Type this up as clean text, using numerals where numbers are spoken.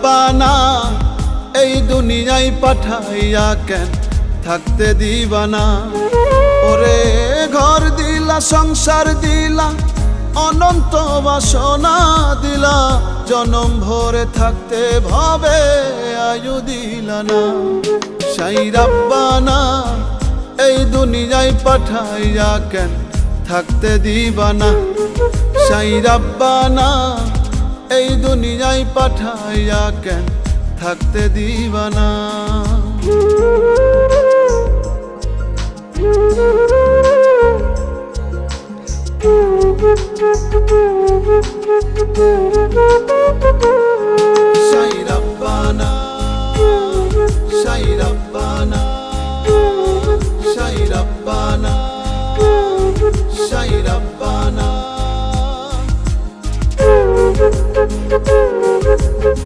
রাব্বানা এই দুনিয়ায় পাঠাইয়া কেন থাকতে দিবানা। ওরে ঘর দিলা সংসার দিলা অনন্ত বাসনা দিলা, জনম ভরে থাকতে ভাবে আয়ু দিলা না। সাই রাব্বানা এই দুনিয়ায় পাঠাইয়া কেন থাকতে দিবানা। সাই রাব্বানা এই দুনিয়ায় পাঠাইয়া কেন থাকতে দিবানা। সাই রাব্বানা সাই রাব্বানা সাই রাব্বানা সাই রাব্বানা।